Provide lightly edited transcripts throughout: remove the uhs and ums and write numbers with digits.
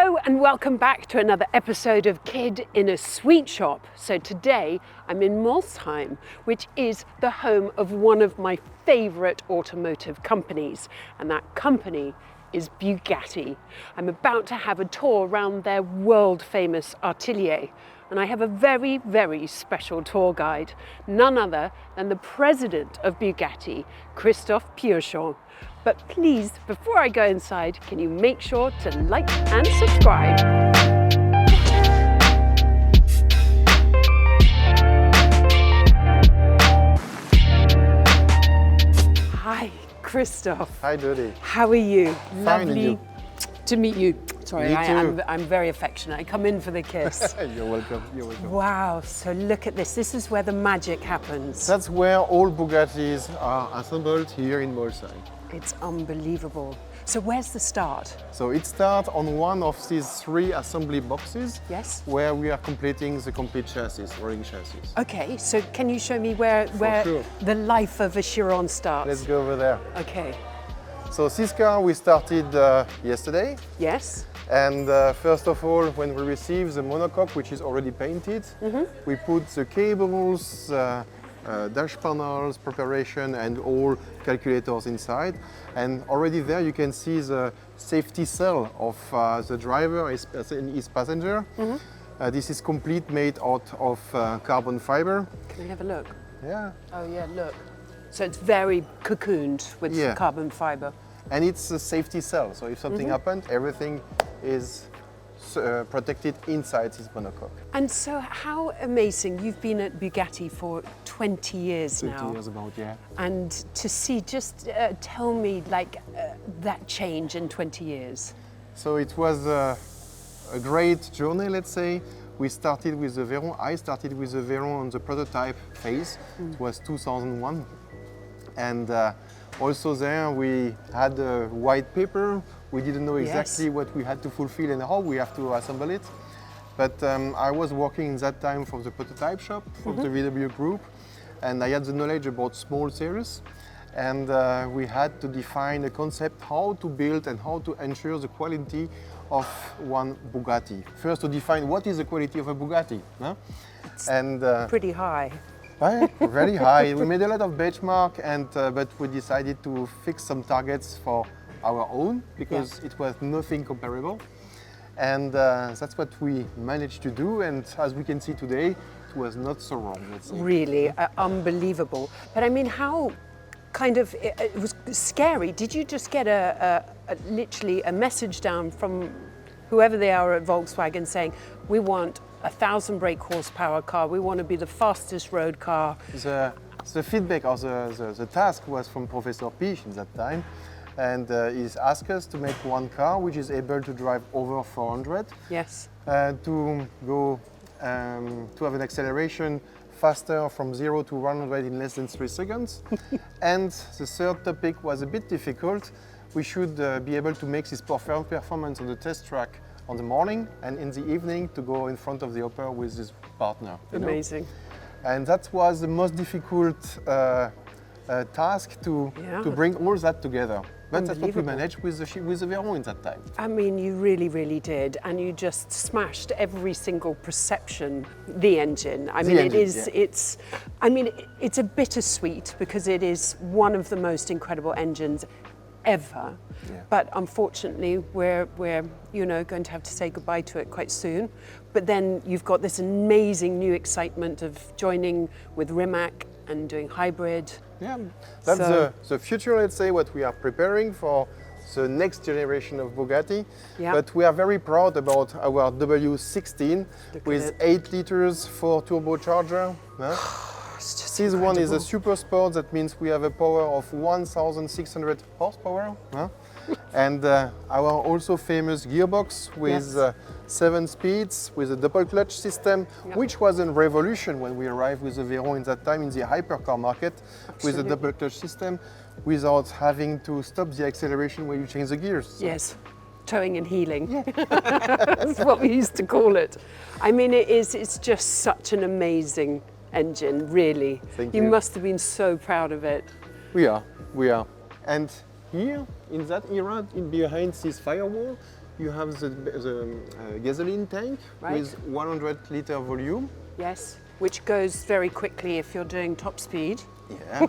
Hello and welcome back to another episode of Kid in a Sweet Shop. So today I'm in Molsheim, which is the home of one of my favourite automotive companies, and that company is Bugatti. I'm about to have a tour around their world famous Atelier, and I have a very, very special tour guide, none other than the President of Bugatti, Christophe Piochon. But please, before I go inside, can you make sure to like and subscribe? Hi, Christophe. Hi, Dodi. How are you? Fine, Lovely and you? to meet you. Sorry, Me too. I'm very affectionate. I come in for the kiss. You're welcome. You're welcome. Wow, so look at this. This is where the magic happens. That's where all Bugattis are assembled here in Molsheim. It's unbelievable. So where's the start? So it starts on one of these three assembly boxes. Yes. Where we are completing the complete chassis, rolling chassis. Okay, so can you show me where sure. the life of a Chiron starts? Let's go over there. Okay. So this car we started yesterday. Yes. And first of all, when we receive the monocoque, which is already painted, we put the cables, dash panels, preparation, and all calculators inside. And already there you can see the safety cell of the driver and his passenger. This is complete, made out of carbon fiber. Can we have a look? Yeah. Oh yeah, look. So it's very cocooned with carbon fiber. And it's a safety cell, so if something happened, everything is protected inside this monocoque. And so how amazing, you've been at Bugatti for 20 years now. 20 years about, yeah. And to see, just tell me like that change in 20 years. So it was a great journey, let's say. We started with the Veyron. I started with the Veyron on the prototype phase. It was 2001. And also there we had a white paper. We didn't know exactly what we had to fulfill and how we have to assemble it. But I was working in that time for the prototype shop for the VW group, and I had the knowledge about small series. And we had to define a concept how to build and how to ensure the quality of one Bugatti. First to define what is the quality of a Bugatti. Huh? And pretty high. Very high. We made a lot of benchmark, and but we decided to fix some targets for our own because it was nothing comparable. And that's what we managed to do. And as we can see today, it was not so wrong, let's say. Really unbelievable. But I mean, how kind of, it was scary. Did you just get literally a message down from whoever they are at Volkswagen saying, we want 1,000 brake horsepower car, we want to be the fastest road car? The feedback or the task was from Professor Piochon at that time, and he's asked us to make one car which is able to drive over 400. Yes. To go to have an acceleration faster from 0 to 100 in less than 3 seconds. And the third topic was a bit difficult. We should be able to make this performance on the test track on the morning, and in the evening to go in front of the upper with this partner. Amazing. And that was the most difficult task to bring all that together. But that's what we managed with the Veyron in that time. I mean, you really, really did, and you just smashed every single perception. The engine. I mean, it's a bittersweet because it is one of the most incredible engines ever. Yeah. But unfortunately, we're going to have to say goodbye to it quite soon. But then you've got this amazing new excitement of joining with Rimac and doing hybrid. Yeah, that's the future, let's say, what we are preparing for the next generation of Bugatti. Yeah. But we are very proud about our W16 with 8 liters 4 turbocharger. This one is a super sport. That means we have a power of 1,600 horsepower. And our also famous gearbox with 7 speeds with a double clutch system, which was a revolution when we arrived with the Veyron in that time in the hypercar market. With a double clutch system without having to stop the acceleration when you change the gears. So. Yes. Towing and heeling. Yeah. That's what we used to call it. I mean, it's just such an amazing engine, really. Thank you. You must have been so proud of it. We are. And here, in that era, behind this firewall, you have the gasoline tank Right. with 100-liter volume. Yes, which goes very quickly if you're doing top speed. Yeah,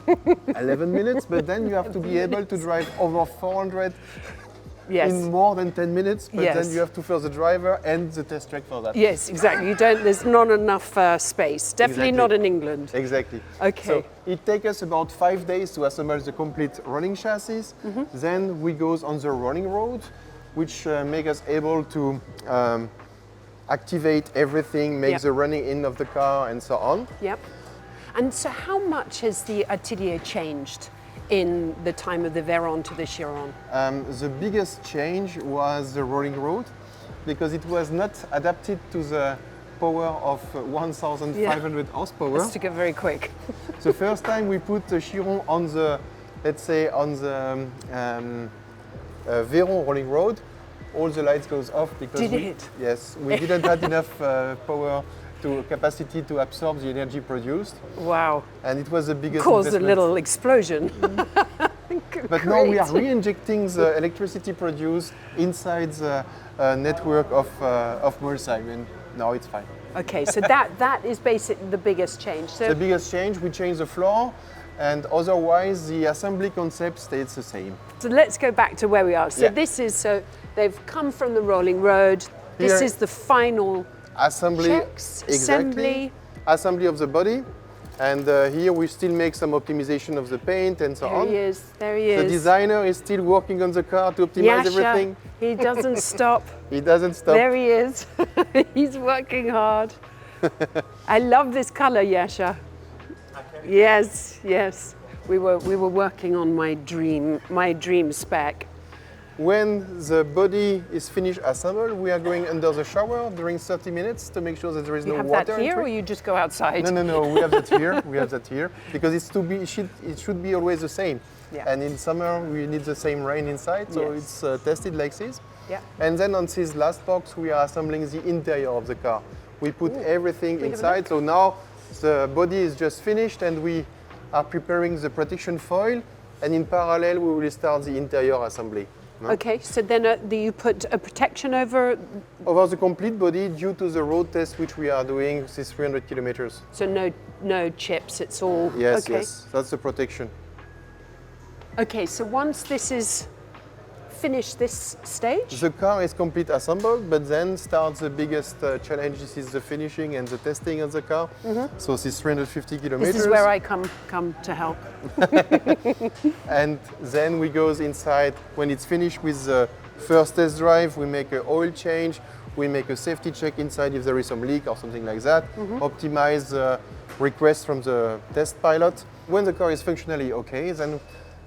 11 minutes, but then you have to be able to drive over 400 Yes. in more than 10 minutes, but Yes. then you have to fill the driver and the test track for that. Yes, exactly. You don't. There's not enough space. Definitely Exactly. not in England. Exactly. Okay. So it takes us about 5 days to assemble the complete running chassis. Then we goes on the running road, which make us able to activate everything, make Yep. the running in of the car and so on. Yep. And so, how much has the Atelier changed in the time of the Veyron to the Chiron? The biggest change was the rolling road because it was not adapted to the power of 1,500 horsepower. Let's to go very quick. The first time we put the Chiron on the, let's say, on the Veyron rolling road, all the lights goes off because Did we, it? Yes, we didn't have enough power capacity to absorb the energy produced, Wow. and it was the biggest Caused a investment. little explosion. But now we are re-injecting the electricity produced inside the network of Molsheim, and now it's fine. Okay, so that is basically the biggest change. So The biggest change, we changed the floor, and otherwise the assembly concept stays the same. So let's go back to where we are. So Yeah. this is, so they've come from the rolling road. This Here- is the final Assembly, checks, assembly. assembly of the body, and here we still make some optimization of the paint and so There on. he is, there he The is. designer is still working on the car to optimize Yasha, everything. he doesn't stop. He doesn't stop. There he is. He's working hard. I love this color, Yasha. Yes, yes. We were working on my dream spec. When the body is finished assembled, we are going under the shower during 30 minutes to make sure that there is You no have water that here, or entry. you just go outside? No, we have that here. We have that here because it should be always the same. Yeah. And in summer we need the same rain inside, so Yes. it's tested like this. Yeah. And then on this last box, we are assembling the interior of the car. We put everything have a inside. So now the body is just finished, and we are preparing the protection foil. And in parallel, we will start the interior assembly. No? Okay, so then you put a protection over, Over the complete body, due to the road test which we are doing, this is 300 kilometers. so no chips. It's all Yes, okay. yes, that's the protection. Okay, so once this is finished, this stage. The car is complete assembled, but then starts the biggest challenge. This is the finishing and the testing of the car. So this is 350 kilometers. This is where I come to help. And then we goes inside. When it's finished with the first test drive, we make an oil change. We make a safety check inside if there is some leak or something like that. Optimize the request from the test pilot. When the car is functionally okay, then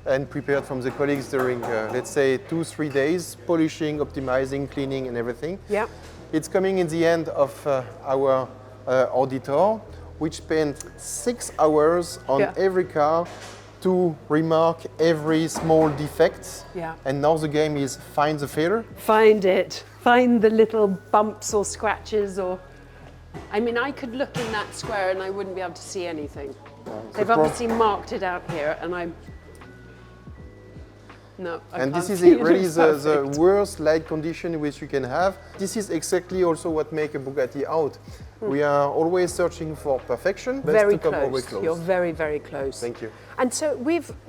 and prepared from the colleagues during, let's say, 2-3 days, polishing, optimizing, cleaning, and everything. Yeah. It's coming in the end of our auditor, which spent 6 hours on Yeah. every car to remark every small defect. Yeah. And now the game is find the failure. Find it. Find the little bumps or scratches or. I mean, I could look in that square and I wouldn't be able to see anything. They've obviously marked it out here, and I'm. No, I And can't this is see it. really It's the perfect. worst light condition which you can have. This is exactly also what makes a Bugatti out. We are always searching for perfection, but Very to come always close. close. You're very, very close. Thank you. And so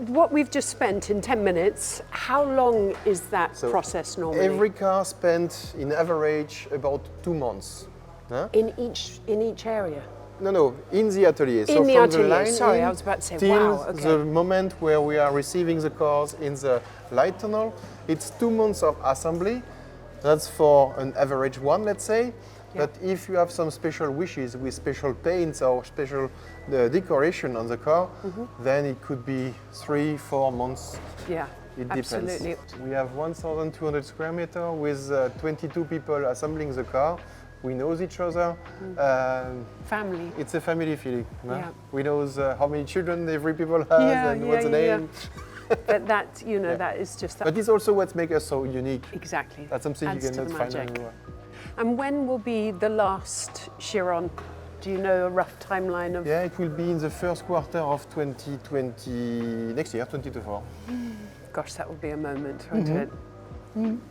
what we've just spent in 10 minutes, how long is that So process normally? Every car spent, in average, about 2 months. Huh? in each area? No, in the atelier. In the from atelier, line sorry, in I was about to say, till wow, okay. the moment where we are receiving the cars in the light tunnel, it's 2 months of assembly. That's for an average one, let's say. Yeah. But if you have some special wishes with special paints or special decoration on the car, then it could be 3-4 months. Yeah, It absolutely. depends. We have 1,200 square meters with 22 people assembling the car. We know each other. Family. It's a family feeling. No? Yeah. We know how many children every people has and what's the name. But that, that is just that. But it's also what makes us so unique. Exactly. That's something Adds you to cannot the find magic. anywhere. And when will be the last Chiron? Do you know a rough timeline of? Yeah, it will be in the first quarter of 2020, next year, 2024. Gosh, that would be a moment, wouldn't it?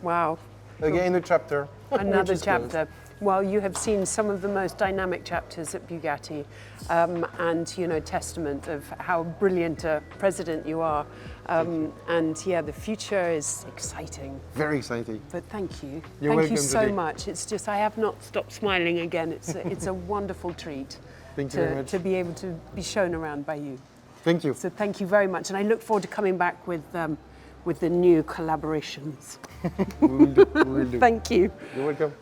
Wow. again a chapter. Another which is closed. chapter. Well, you have seen some of the most dynamic chapters at Bugatti, and testament of how brilliant a president you are. And yeah, the future is exciting. Very exciting. But thank you. You're thank you welcome, so Julie. much. It's just I have not stopped smiling again. It's a wonderful treat Thank you very much. to be able to be shown around by you. Thank you. So thank you very much, and I look forward to coming back with the new collaborations. We will do. Thank you. You're welcome.